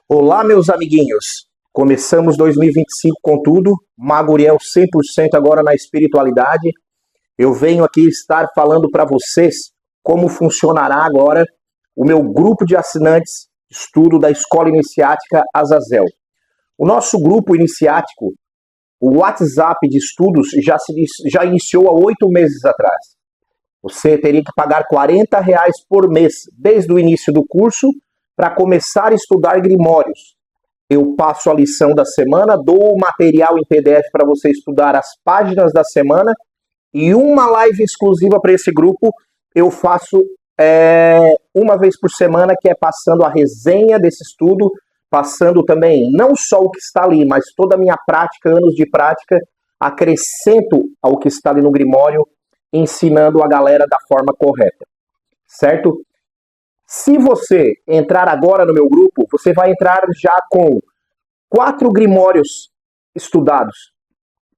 Olá, meus amiguinhos. Começamos 2025 com tudo. Mago Uriel 100% agora na espiritualidade. Eu venho aqui estar falando para vocês como funcionará agora o meu grupo de assinantes de estudo da Escola Iniciática Azazel. O nosso grupo iniciático, o WhatsApp de estudos, já iniciou há 8 meses atrás. Você teria que pagar R$40 por mês desde o início do curso para começar a estudar Grimórios. Eu passo a lição da semana, dou o material em PDF para você estudar as páginas da semana e uma live exclusiva para esse grupo eu faço uma vez por semana, que é passando a resenha desse estudo, passando também não só o que está ali, mas toda a minha prática, anos de prática, acrescento ao que está ali no Grimório, ensinando a galera da forma correta, certo? Se você entrar agora no meu grupo, você vai entrar já com 4 Grimórios estudados.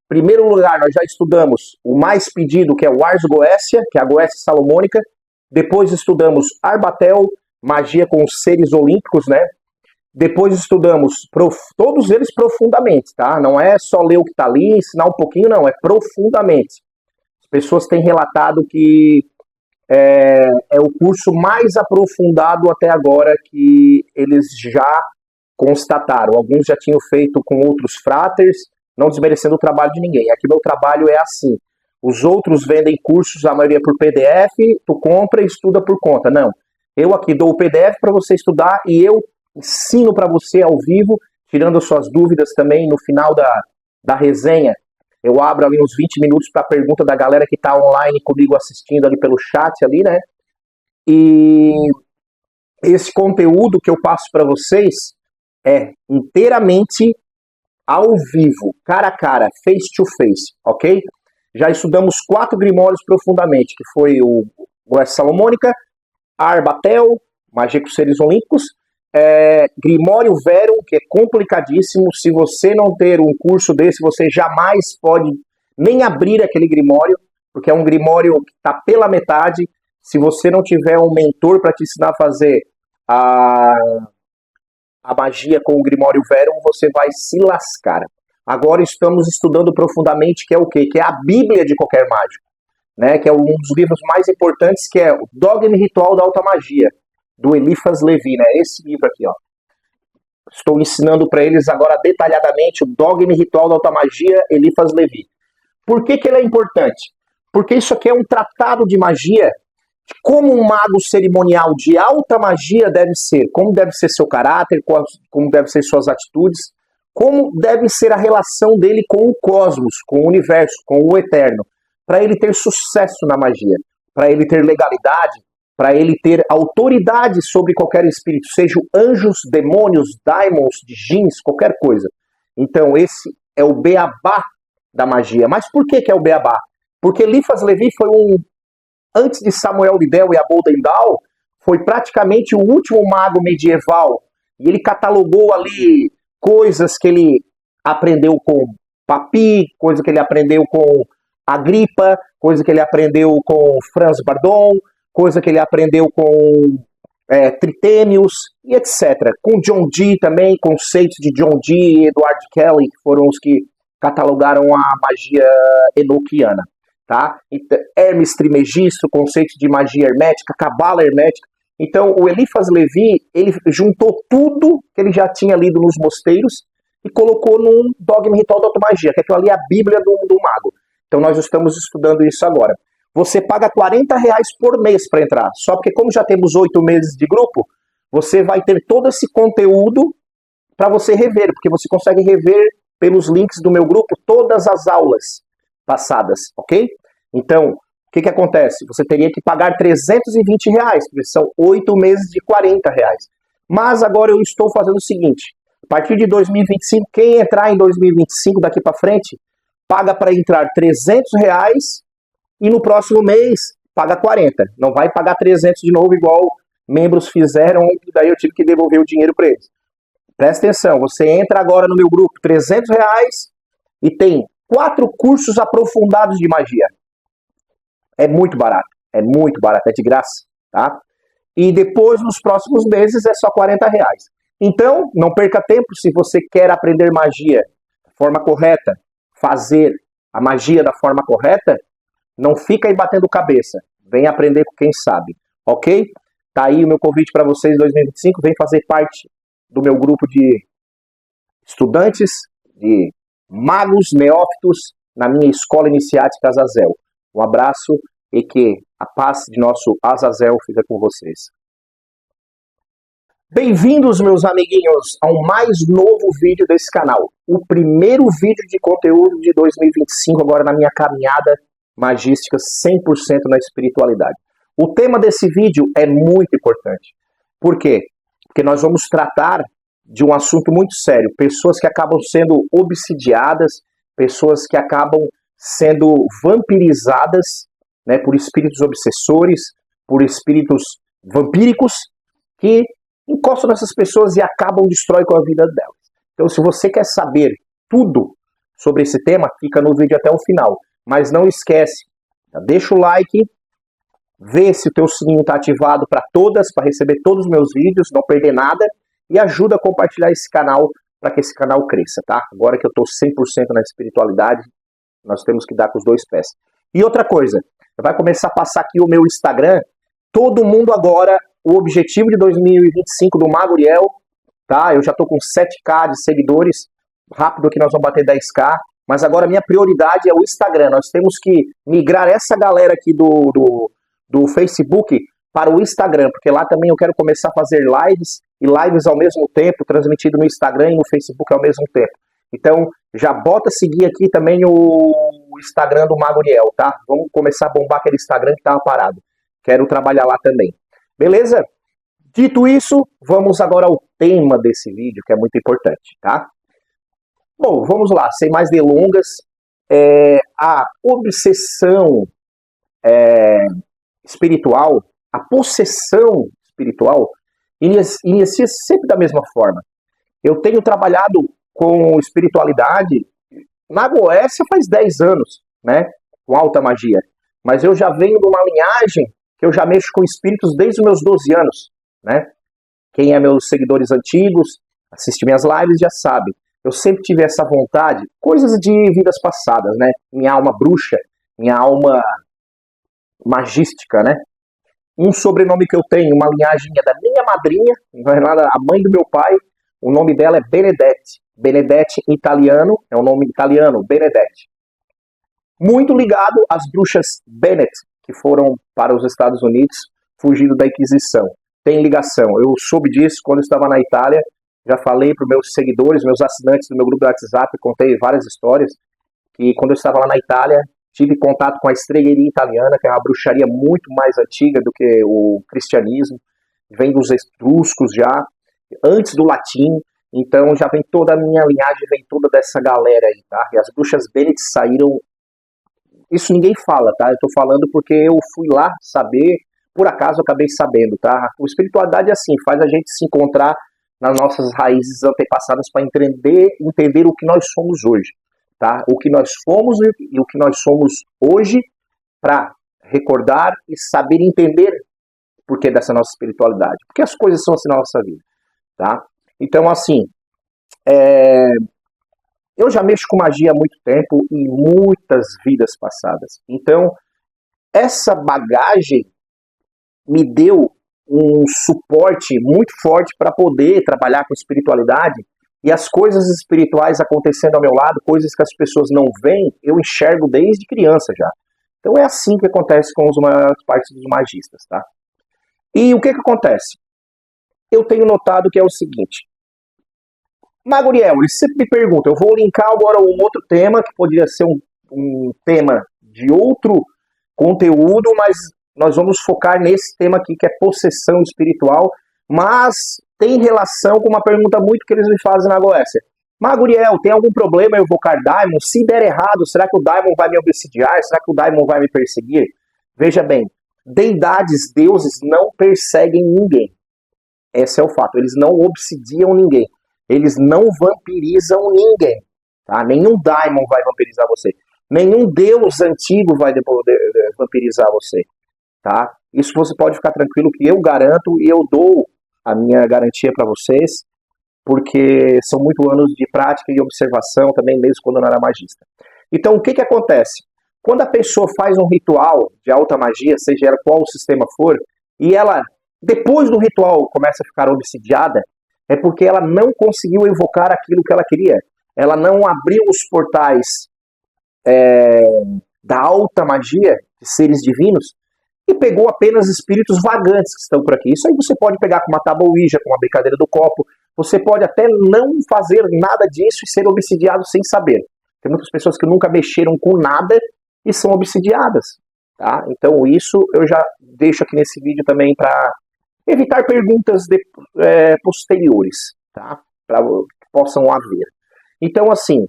Em primeiro lugar, nós já estudamos o mais pedido, que é o Ars Goécia, que é a Goécia Salomônica. Depois estudamos Arbatel, magia com os seres olímpicos, né? Depois estudamos todos eles profundamente, tá? Não é só ler o que está ali, ensinar um pouquinho, não. É profundamente. As pessoas têm relatado que é o curso mais aprofundado até agora que eles já constataram. Alguns já tinham feito com outros fraters, não desmerecendo o trabalho de ninguém. Aqui meu trabalho é assim. Os outros vendem cursos, a maioria por PDF, tu compra e estuda por conta. Não. Eu aqui dou o PDF para você estudar e eu ensino para você ao vivo, tirando as suas dúvidas também no final da resenha. Eu abro ali uns 20 minutos para a pergunta da galera que está online comigo assistindo ali pelo chat ali, né? E esse conteúdo que eu passo para vocês é inteiramente ao vivo, cara a cara, face to face, ok? Já estudamos 4 Grimórios profundamente, que foi o Goécia Salomônica, Arbatel, magia com seres olímpicos, Grimório Verum, que é complicadíssimo. Se você não ter um curso desse, você jamais pode nem abrir aquele Grimório, porque é um Grimório que está pela metade. Se você não tiver um mentor para te ensinar a fazer a magia com o Grimório Verum, você vai se lascar. Agora estamos estudando profundamente, que é o quê? Que é a Bíblia de qualquer mágico, né? Que é um dos livros mais importantes, que é o Dogma e Ritual da Alta Magia, do Eliphas Levi, né? Esse livro aqui, ó. Estou ensinando para eles agora detalhadamente o Dogma e Ritual da Alta Magia, Eliphas Levi. Por que ele é importante? Porque isso aqui é um tratado de magia, de como um mago cerimonial de alta magia deve ser, como deve ser seu caráter, como deve ser suas atitudes, como deve ser a relação dele com o cosmos, com o universo, com o eterno, para ele ter sucesso na magia, para ele ter legalidade, para ele ter autoridade sobre qualquer espírito, sejam anjos, demônios, daimons, djinns, qualquer coisa. Então esse é o beabá da magia. Mas por que é o beabá? Porque Eliphas Levi foi antes de Samuel Liddell e Aboulden Dahl, foi praticamente o último mago medieval. E ele catalogou ali coisas que ele aprendeu com Papi, coisa que ele aprendeu com Agripa, coisa que ele aprendeu com Franz Bardon, coisa que ele aprendeu com Tritêmios e etc. Com John Dee também, conceitos de John Dee e Edward Kelly, que foram os que catalogaram a magia enoquiana. Tá? Hermes Trismegisto, conceitos de magia hermética, cabala hermética. Então, o Eliphas Levi, ele juntou tudo que ele já tinha lido nos mosteiros e colocou num Dogma e Ritual da Alta Magia, que aquilo ali é a Bíblia do mago. Então, nós estamos estudando isso agora. Você paga R$40 por mês para entrar. Só porque, como já temos 8 meses de grupo, você vai ter todo esse conteúdo para você rever, porque você consegue rever pelos links do meu grupo todas as aulas passadas, ok? Então, o que acontece? Você teria que pagar R$320, porque são 8 meses de R$40. Mas agora eu estou fazendo o seguinte, a partir de 2025, quem entrar em 2025 daqui para frente, paga para entrar R$300 e no próximo mês paga 40. Não vai pagar 300 de novo igual membros fizeram e daí eu tive que devolver o dinheiro para eles. Presta atenção, você entra agora no meu grupo, R$300 e tem 4 cursos aprofundados de magia. É muito barato, é de graça, tá? E depois, nos próximos meses, é só R$40. Então, não perca tempo se você quer aprender magia da forma correta, fazer a magia da forma correta, não fica aí batendo cabeça. Vem aprender com quem sabe, ok? Tá aí o meu convite para vocês em 2025. Vem fazer parte do meu grupo de estudantes, de magos neófitos, na minha escola iniciática Azazel. Um abraço e que a paz de nosso Azazel fica com vocês. Bem-vindos, meus amiguinhos, ao mais novo vídeo desse canal. O primeiro vídeo de conteúdo de 2025, agora na minha caminhada magística 100% na espiritualidade. O tema desse vídeo é muito importante. Por quê? Porque nós vamos tratar de um assunto muito sério. Pessoas que acabam sendo obsidiadas, pessoas que acabam sendo vampirizadas, né, por espíritos obsessores, por espíritos vampíricos, que encostam nessas pessoas e acabam destrói com a vida delas. Então, se você quer saber tudo sobre esse tema, fica no vídeo até o final. Mas não esquece, deixa o like, vê se o teu sininho está ativado para receber todos os meus vídeos, não perder nada, e ajuda a compartilhar esse canal para que esse canal cresça, tá? Agora que eu estou 100% na espiritualidade, nós temos que dar com os 2 pés. E outra coisa, vai começar a passar aqui o meu Instagram, todo mundo agora, o objetivo de 2025 do Mago Uriel, tá? Eu já estou com 7K de seguidores, rápido que nós vamos bater 10K, mas agora a minha prioridade é o Instagram. Nós temos que migrar essa galera aqui do Facebook para o Instagram, porque lá também eu quero começar a fazer lives, e lives ao mesmo tempo, transmitido no Instagram e no Facebook ao mesmo tempo. Então, já bota seguir aqui também o Instagram do Mago Uriel, tá? Vamos começar a bombar aquele Instagram que estava parado. Quero trabalhar lá também. Beleza? Dito isso, vamos agora ao tema desse vídeo, que é muito importante, tá? Bom, vamos lá, sem mais delongas. A obsessão espiritual, a possessão espiritual, inicia sempre da mesma forma. Eu tenho trabalhado com espiritualidade na Goécia faz 10 anos, né? Com alta magia. Mas eu já venho de uma linhagem que eu já mexo com espíritos desde os meus 12 anos, né? Quem é meus seguidores antigos, assiste minhas lives, já sabe. Eu sempre tive essa vontade, coisas de vidas passadas, né? Minha alma bruxa, minha alma magística, né? Um sobrenome que eu tenho, uma linhagem da minha madrinha, a mãe do meu pai, o nome dela é Benedetti. Benedetti em italiano, é um nome italiano, Benedetti. Muito ligado às bruxas Bennett, que foram para os Estados Unidos, fugindo da Inquisição. Tem ligação. Eu soube disso quando eu estava na Itália, já falei para os meus seguidores, meus assinantes do meu grupo do WhatsApp, contei várias histórias, que quando eu estava lá na Itália, tive contato com a estregueria italiana, que é uma bruxaria muito mais antiga do que o cristianismo, vem dos etruscos já, antes do latim, então já vem toda a minha linhagem, vem toda dessa galera aí, tá? E as bruxas Bennett saíram, isso ninguém fala, tá? Eu tô falando porque eu fui lá saber, por acaso eu acabei sabendo, tá? A espiritualidade é assim, faz a gente se encontrar nas nossas raízes antepassadas para entender o que nós somos hoje. Tá? O que nós fomos e o que nós somos hoje, para recordar e saber entender o porquê dessa nossa espiritualidade. Porque as coisas são assim na nossa vida. Tá? Então, assim, eu já mexo com magia há muito tempo e muitas vidas passadas. Então, essa bagagem me deu um suporte muito forte para poder trabalhar com espiritualidade. E as coisas espirituais acontecendo ao meu lado, coisas que as pessoas não veem, eu enxergo desde criança já. Então é assim que acontece com as maiores partes dos magistas, tá? E o que acontece? Eu tenho notado que é o seguinte. Mago Uriel, ele sempre me pergunta, eu vou linkar agora um outro tema, que poderia ser um tema de outro conteúdo, mas nós vamos focar nesse tema aqui, que é possessão espiritual, mas tem relação com uma pergunta muito que eles me fazem na Goécia. Mago Uriel, tem algum problema eu invocar Daimon? Se der errado, será que o Daimon vai me obsidiar? Será que o Daimon vai me perseguir? Veja bem, deidades, deuses não perseguem ninguém. Esse é o fato, eles não obsidiam ninguém. Eles não vampirizam ninguém. Tá? Nenhum daimon vai vampirizar você. Nenhum deus antigo vai vampirizar você. Tá? Isso você pode ficar tranquilo que eu garanto e eu dou a minha garantia para vocês, porque são muitos anos de prática e observação também, mesmo quando eu não era magista. Então, o que que acontece? Quando a pessoa faz um ritual de alta magia, seja ela qual o sistema for, e ela, depois do ritual, começa a ficar obsidiada, é porque ela não conseguiu evocar aquilo que ela queria. Ela não abriu os portais da alta magia, de seres divinos, e pegou apenas espíritos vagantes que estão por aqui. Isso aí você pode pegar com uma tábua Ouija, com uma brincadeira do copo, você pode até não fazer nada disso e ser obsidiado sem saber. Tem muitas pessoas que nunca mexeram com nada e são obsidiadas. Tá? Então isso eu já deixo aqui nesse vídeo também para evitar perguntas posteriores, tá? Para que possam haver. Então assim,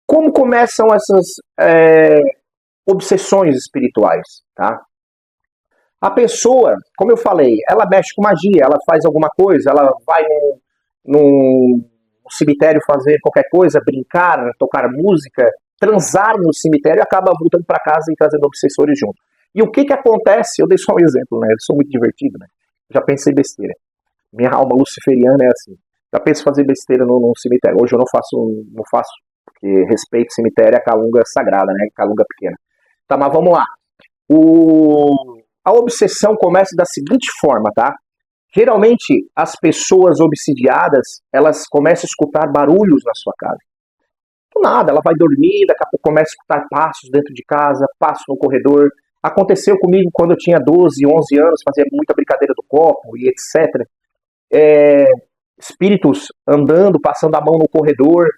como começam essas obsessões espirituais? Tá? A pessoa, como eu falei, ela mexe com magia, ela faz alguma coisa, ela vai num cemitério fazer qualquer coisa, brincar, tocar música, transar no cemitério e acaba voltando para casa e trazendo obsessores junto. E o que que acontece? Eu dei só um exemplo, né? Eu sou muito divertido, né? Já pensei besteira. Minha alma luciferiana é assim. Já penso em fazer besteira no cemitério. Hoje eu não faço, porque respeito o cemitério, é a calunga sagrada, né? A calunga pequena. Tá, mas vamos lá. A obsessão começa da seguinte forma, tá? Geralmente, as pessoas obsidiadas, elas começam a escutar barulhos na sua casa. Do nada, ela vai dormir, daqui a pouco começa a escutar passos dentro de casa, passos no corredor. Aconteceu comigo quando eu tinha 12, 11 anos, fazia muita brincadeira do copo e etc. Espíritos andando, passando a mão no corredor,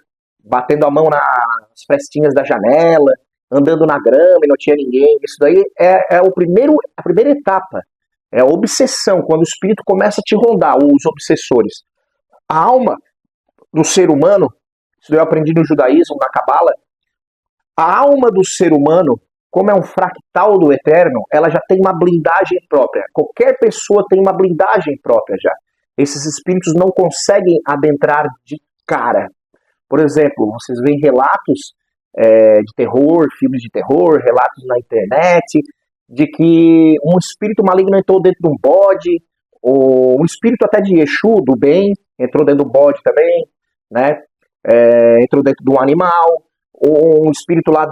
batendo a mão nas frestinhas da janela, andando na grama e não tinha ninguém. Isso daí é a primeira etapa. É a obsessão, quando o espírito começa a te rondar, os obsessores. A alma do ser humano, isso eu aprendi no judaísmo, na cabala, a alma do ser humano, como é um fractal do eterno, ela já tem uma blindagem própria. Qualquer pessoa tem uma blindagem própria já. Esses espíritos não conseguem adentrar de cara. Por exemplo, vocês veem relatos de terror, filmes de terror, relatos na internet, de que um espírito maligno entrou dentro de um bode, ou um espírito até de Exu, do bem, entrou dentro do bode também, né? Entrou dentro de um animal, ou um espírito lá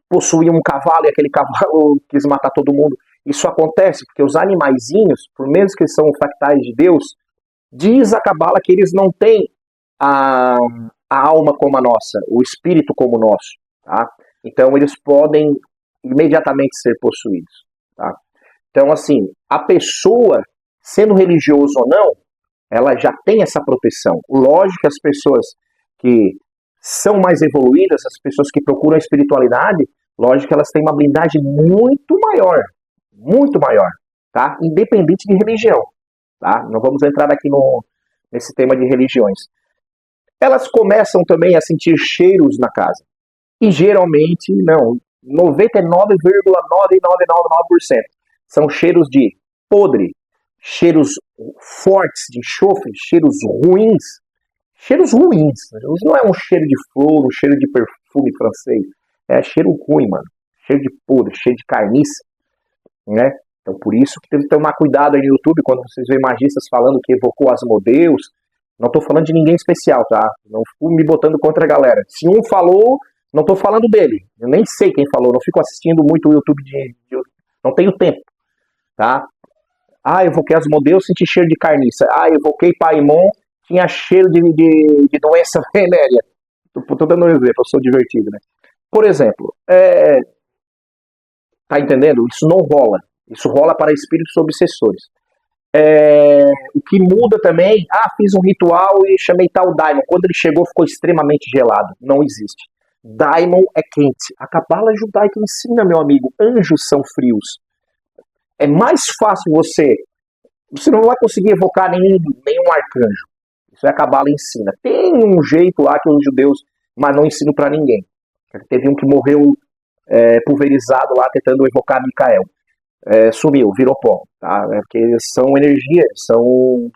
possuía um cavalo e aquele cavalo quis matar todo mundo. Isso acontece porque os animaizinhos, por menos que são fractais de Deus, diz a cabala que eles não têm a alma como a nossa, o espírito como o nosso, tá? Então eles podem imediatamente ser possuídos, tá? Então assim, a pessoa, sendo religioso ou não, ela já tem essa proteção. Lógico que as pessoas que são mais evoluídas, as pessoas que procuram a espiritualidade, lógico que elas têm uma blindagem muito maior, tá? Independente de religião, tá? Não vamos entrar aqui nesse tema de religiões. Elas começam também a sentir cheiros na casa. E geralmente, não, 99,9999% são cheiros de podre, cheiros fortes de enxofre, cheiros ruins. Cheiros ruins. Não é um cheiro de flor, um cheiro de perfume francês. É cheiro ruim, mano. Cheiro de podre, cheiro de carniça, né? Então por isso que tem que tomar cuidado aí no YouTube quando vocês veem magistas falando que evocou Asmodeus. Não tô falando de ninguém especial, tá? Não fico me botando contra a galera. Se um falou, não tô falando dele. Eu nem sei quem falou, não fico assistindo muito o YouTube não tenho tempo, tá? Ah, evoquei Asmodeus, senti cheiro de carniça. Ah, evoquei Paimon, tinha cheiro de doença venérea. Tô dando um exemplo, eu sou divertido, né? Por exemplo, tá entendendo? Isso não rola. Isso rola para espíritos obsessores. O que muda também, fiz um ritual e chamei tal Daimon. Quando ele chegou, ficou extremamente gelado. Não existe. Daimon é quente. A cabala judaica ensina, meu amigo, anjos são frios. É mais fácil você não vai conseguir evocar nenhum arcanjo. Isso é a cabala ensina. Tem um jeito lá que os judeus, mas não ensino para ninguém. Teve um que morreu pulverizado lá tentando evocar Micael. Sumiu, virou pó, tá? Porque são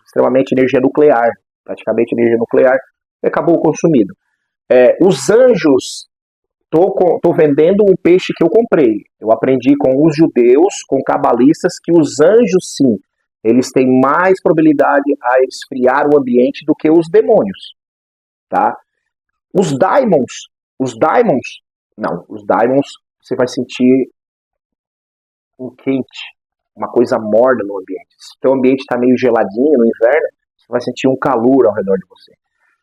extremamente energia nuclear, praticamente energia nuclear, e acabou consumido. Os anjos, tô vendendo um peixe que eu comprei. Eu aprendi com os judeus, com cabalistas, que os anjos, sim, eles têm mais probabilidade a esfriar o ambiente do que os demônios, tá? Os daimons, não, os daimons você vai sentir um quente, uma coisa morna no ambiente. Se o teu ambiente está meio geladinho no inverno, você vai sentir um calor ao redor de você.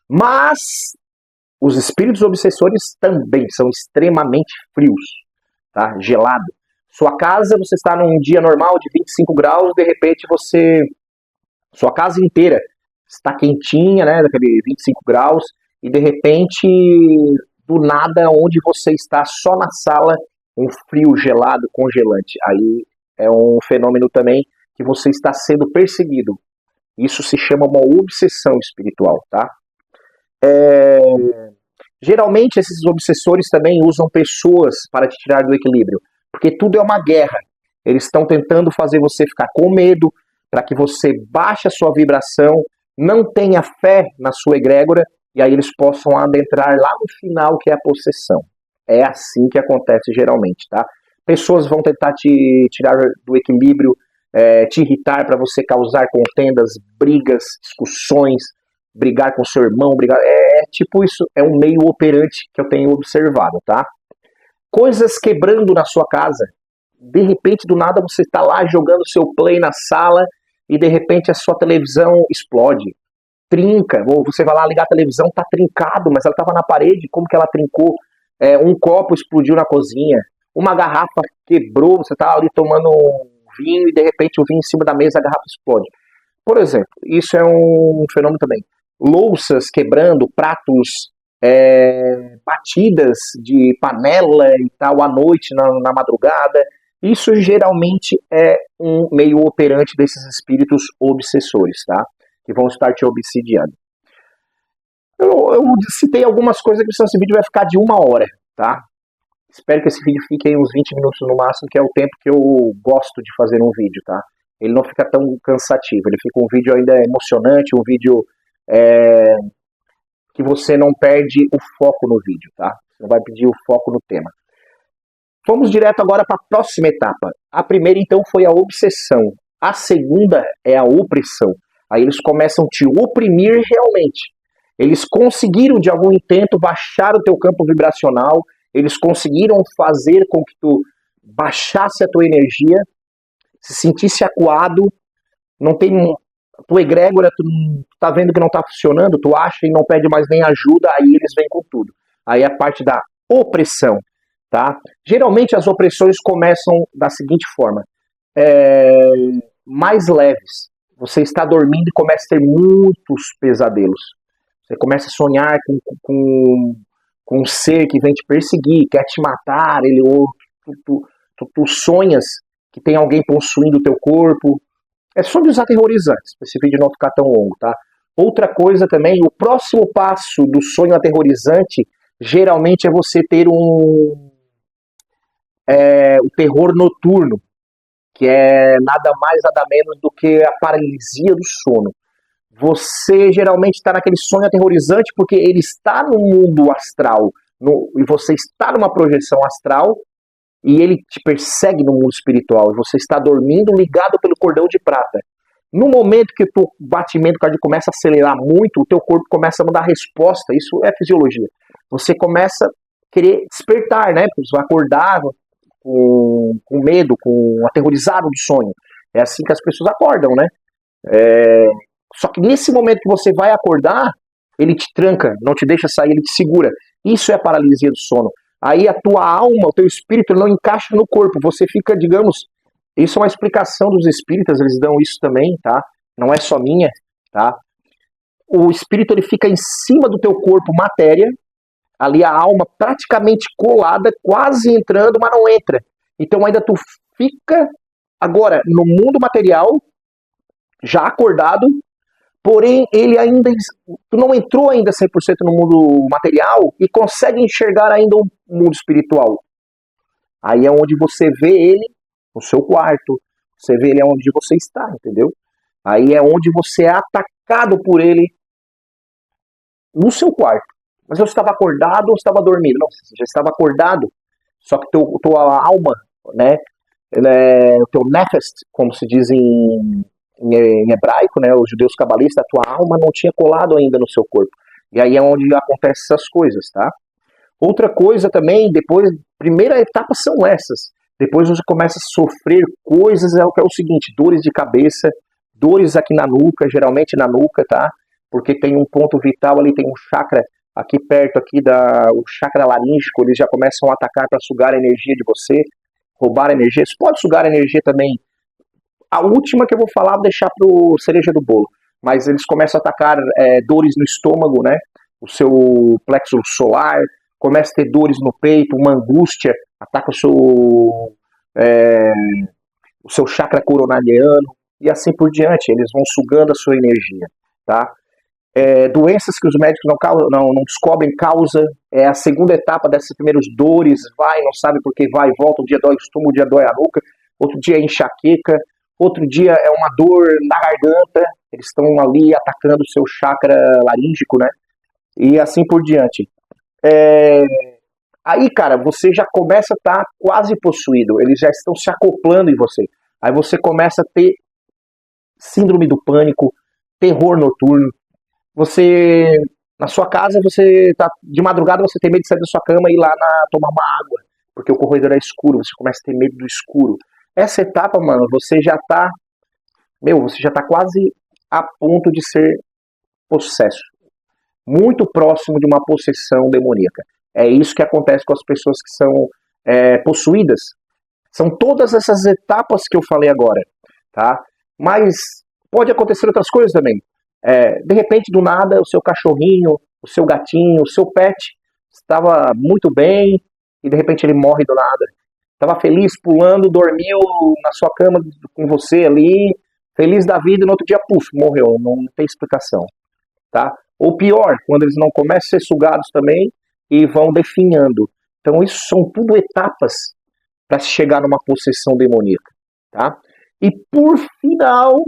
Mas os espíritos obsessores também são extremamente frios, tá? Gelado. Sua casa, você está num dia normal de 25 graus, de repente sua casa inteira está quentinha, né, daquele 25 graus, e de repente, do nada, onde você está, só na sala, um frio gelado, congelante. Aí é um fenômeno também que você está sendo perseguido. Isso se chama uma obsessão espiritual, tá? Geralmente esses obsessores também usam pessoas para te tirar do equilíbrio, porque tudo é uma guerra. Eles estão tentando fazer você ficar com medo, para que você baixe a sua vibração, não tenha fé na sua egrégora, e aí eles possam adentrar lá no final, que é a possessão. É assim que acontece geralmente, tá? Pessoas vão tentar te tirar do equilíbrio, te irritar para você causar contendas, brigas, discussões, brigar com seu irmão, tipo isso, é um meio operante que eu tenho observado, tá? Coisas quebrando na sua casa. De repente, do nada, você está lá jogando seu play na sala e de repente a sua televisão explode, trinca, ou você vai lá ligar a televisão, tá trincado, mas ela estava na parede, como que ela trincou? Um copo explodiu na cozinha, uma garrafa quebrou, você tá ali tomando um vinho e de repente o vinho em cima da mesa, a garrafa explode. Por exemplo, isso é um fenômeno também. Louças quebrando, pratos, batidas de panela e tal à noite, na madrugada. Isso geralmente é um meio operante desses espíritos obsessores, tá? Que vão estar te obsidiando. Eu citei algumas coisas que esse vídeo vai ficar de 1 hora, tá? Espero que esse vídeo fique aí uns 20 minutos no máximo, que é o tempo que eu gosto de fazer um vídeo, tá? Ele não fica tão cansativo, ele fica um vídeo ainda emocionante, um vídeo que você não perde o foco no vídeo, tá? Você não vai perder o foco no tema. Vamos direto agora para a próxima etapa. A primeira, então, foi a obsessão. A segunda é a opressão. Aí eles começam a te oprimir realmente. Eles conseguiram, de algum intento, baixar o teu campo vibracional, eles conseguiram fazer com que tu baixasse a tua energia, se sentisse acuado, não tem tua egrégora, tu tá vendo que não tá funcionando, tu acha e não pede mais nem ajuda, aí eles vêm com tudo. Aí é a parte da opressão, tá? Geralmente as opressões começam da seguinte forma, mais leves. Você está dormindo e começa a ter muitos pesadelos. Você começa a sonhar com um ser que vem te perseguir, quer te matar, ou tu sonhas que tem alguém possuindo o teu corpo. É sonhos aterrorizantes, para esse vídeo não ficar tão longo, tá? Outra coisa também, o próximo passo do sonho aterrorizante, geralmente é você ter o terror noturno, que é nada mais, nada menos do que a paralisia do sono. Você geralmente está naquele sonho aterrorizante porque ele está no mundo astral, e você está numa projeção astral, e ele te persegue no mundo espiritual, e você está dormindo ligado pelo cordão de prata. No momento que o teu batimento cardíaco começa a acelerar muito, o teu corpo começa a mudar resposta, isso é fisiologia. Você começa a querer despertar, né? Você vai acordar com medo, aterrorizado do sonho. É assim que as pessoas acordam, né? Só que nesse momento que você vai acordar, ele te tranca, não te deixa sair, ele te segura. Isso é a paralisia do sono. Aí a tua alma, o teu espírito não encaixa no corpo, você fica, digamos, isso é uma explicação dos espíritas, eles dão isso também, tá? Não é só minha, tá? O espírito ele fica em cima do teu corpo, matéria, ali a alma praticamente colada, quase entrando, mas não entra. Então ainda tu fica agora no mundo material, já acordado, porém ele ainda, tu não entrou ainda 100% no mundo material e consegue enxergar ainda o mundo espiritual. Aí é onde você vê ele no seu quarto, você vê ele onde você está, entendeu? Aí é onde você é atacado por ele no seu quarto. Mas eu estava acordado ou estava dormindo? Não, você já estava acordado, só que tua alma, né, o teu nefes, como se diz em hebraico, né, os judeus cabalistas, a tua alma não tinha colado ainda no seu corpo. E aí é onde acontecem essas coisas, tá? Outra coisa também, depois, primeira etapa são essas. Depois você começa a sofrer coisas, é o seguinte, dores de cabeça, dores aqui na nuca, geralmente na nuca, tá? Porque tem um ponto vital ali, tem um chakra aqui perto aqui o chakra laríngico, eles já começam a atacar para sugar a energia de você, roubar a energia. Você pode sugar a energia também. A última que eu vou falar, vou deixar pro cereja do bolo. Mas eles começam a atacar dores no estômago, né? O seu plexo solar, começa a ter dores no peito, uma angústia, ataca o seu chakra coronariano e assim por diante. Eles vão sugando a sua energia, tá? Doenças que os médicos não descobrem causa, é a segunda etapa dessas primeiras dores, não sabe por que vai e volta, um dia dói o estômago, um dia dói a nuca, outro dia é enxaqueca, outro dia é uma dor na garganta, eles estão ali atacando o seu chakra laríngico, né? E assim por diante. Aí, cara, você já começa a estar quase possuído, eles já estão se acoplando em você. Aí você começa a ter síndrome do pânico, terror noturno. Você, na sua casa, você tá de madrugada, você tem medo de sair da sua cama e ir lá tomar uma água, porque o corredor é escuro, você começa a ter medo do escuro. Essa etapa, mano, você já tá quase a ponto de ser possesso. Muito próximo de uma possessão demoníaca. É isso que acontece com as pessoas que são possuídas. São todas essas etapas que eu falei agora, tá? Mas pode acontecer outras coisas também. De repente, do nada, o seu cachorrinho, o seu gatinho, o seu pet estava muito bem e de repente ele morre do nada. Estava feliz, pulando, dormiu na sua cama com você ali, feliz da vida, e no outro dia, puf, morreu. Não tem explicação, tá? Ou pior, quando eles não começam a ser sugados também e vão definhando. Então, isso são tudo etapas para se chegar numa possessão demoníaca, tá? E por final,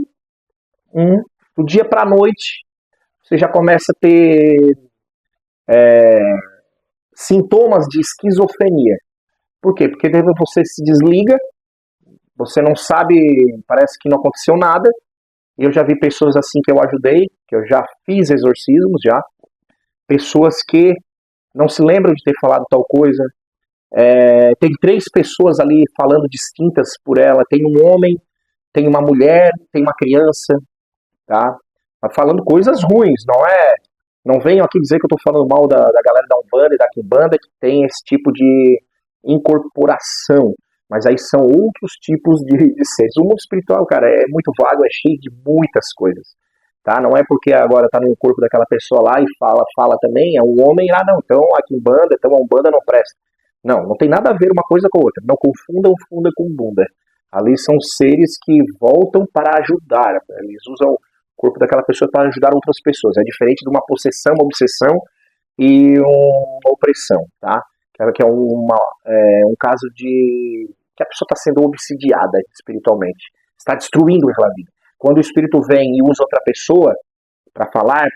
do dia para a noite, você já começa a ter sintomas de esquizofrenia. Por quê? Porque daí você se desliga, você não sabe, parece que não aconteceu nada. Eu já vi pessoas assim que eu ajudei, que eu já fiz exorcismos, pessoas que não se lembram de ter falado tal coisa. Tem 3 pessoas ali falando distintas por ela. Tem um homem, tem uma mulher, tem uma criança, tá? Falando coisas ruins, não venham aqui dizer que eu estou falando mal da galera da Umbanda e da Quimbanda que tem esse tipo de incorporação, mas aí são outros tipos de seres. O mundo espiritual, cara, é muito vago, é cheio de muitas coisas, tá? Não é porque agora tá no corpo daquela pessoa lá e fala também, é um homem, não, então a Quimbanda, então a Umbanda não presta. Não tem nada a ver uma coisa com a outra, não confundam funda com bunda. Ali são seres que voltam para ajudar, eles usam corpo daquela pessoa para ajudar outras pessoas. É diferente de uma possessão, uma obsessão e uma opressão, tá? Que é um caso de que a pessoa está sendo obsidiada espiritualmente, está destruindo aquela vida. Quando o espírito vem e usa outra pessoa para falar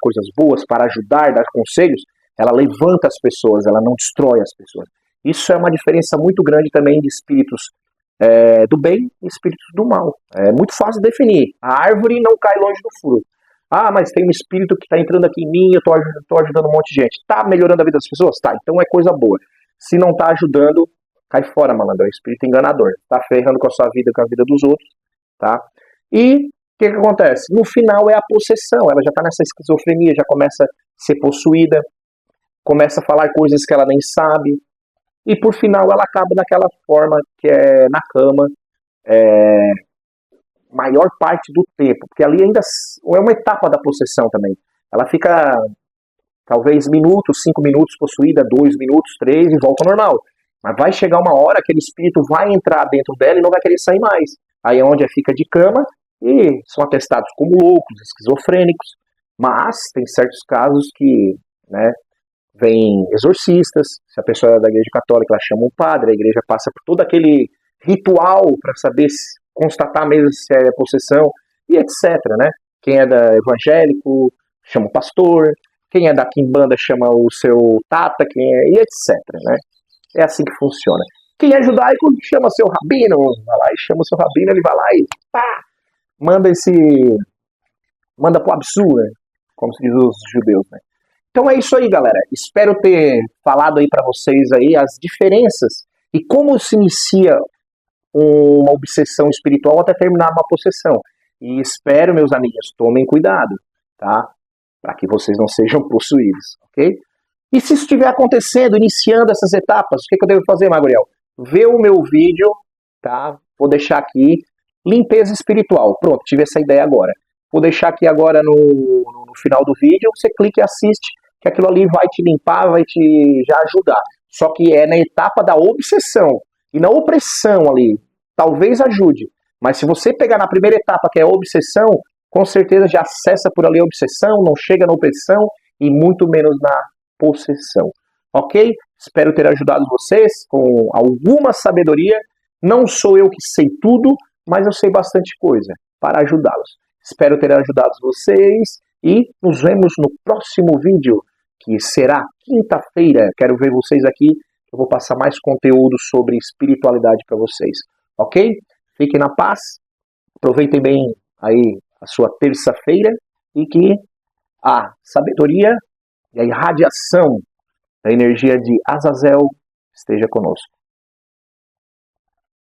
coisas boas, para ajudar, dar conselhos, ela levanta as pessoas, ela não destrói as pessoas. Isso é uma diferença muito grande também de espíritos do bem e espíritos do mal. É muito fácil de definir. A árvore não cai longe do fruto. Ah, mas tem um espírito que está entrando aqui em mim, eu estou ajudando um monte de gente. Está melhorando a vida das pessoas? Tá, então é coisa boa. Se não está ajudando, cai fora, malandro. É um espírito enganador. Está ferrando com a sua vida, com a vida dos outros. Tá? E o que acontece? No final é a possessão. Ela já está nessa esquizofrenia, já começa a ser possuída, começa a falar coisas que ela nem sabe. E por final ela acaba daquela forma que é na cama, maior parte do tempo, porque ali ainda é uma etapa da possessão também. Ela fica talvez minutos, 5 minutos possuída, 2 minutos, 3 e volta ao normal. Mas vai chegar uma hora que aquele espírito vai entrar dentro dela e não vai querer sair mais. Aí é onde fica de cama e são atestados como loucos, esquizofrênicos. Mas tem certos casos que, né, vem exorcistas, se a pessoa é da igreja católica, ela chama um padre, a igreja passa por todo aquele ritual para saber constatar mesmo se é possessão, e etc, né? Quem é da evangélico, chama o pastor, quem é da Quimbanda chama o seu Tata, e etc, né? É assim que funciona. Quem é judaico chama seu rabino, vai lá e chama o seu rabino, ele vai lá e pá, manda pro absurdo, né? Como se diz os judeus, né? Então é isso aí, galera. Espero ter falado aí para vocês aí as diferenças e como se inicia uma obsessão espiritual até terminar uma possessão. E espero, meus amigos, tomem cuidado, tá? Para que vocês não sejam possuídos, ok? E se isso estiver acontecendo, iniciando essas etapas, o que eu devo fazer, Maguriel? Vê o meu vídeo, tá? Vou deixar aqui, limpeza espiritual. Pronto, tive essa ideia agora. Vou deixar aqui agora no final do vídeo, você clica e assiste, que aquilo ali vai te limpar, vai te já ajudar. Só que é na etapa da obsessão e na opressão ali. Talvez ajude, mas se você pegar na primeira etapa, que é a obsessão, com certeza já acessa por ali a obsessão, não chega na opressão e muito menos na possessão. Ok? Espero ter ajudado vocês com alguma sabedoria. Não sou eu que sei tudo, mas eu sei bastante coisa para ajudá-los. Espero ter ajudado vocês e nos vemos no próximo vídeo, que será quinta-feira. Quero ver vocês aqui. Eu vou passar mais conteúdo sobre espiritualidade para vocês. Ok? Fiquem na paz. Aproveitem bem aí a sua terça-feira e que a sabedoria e a irradiação da energia de Azazel esteja conosco.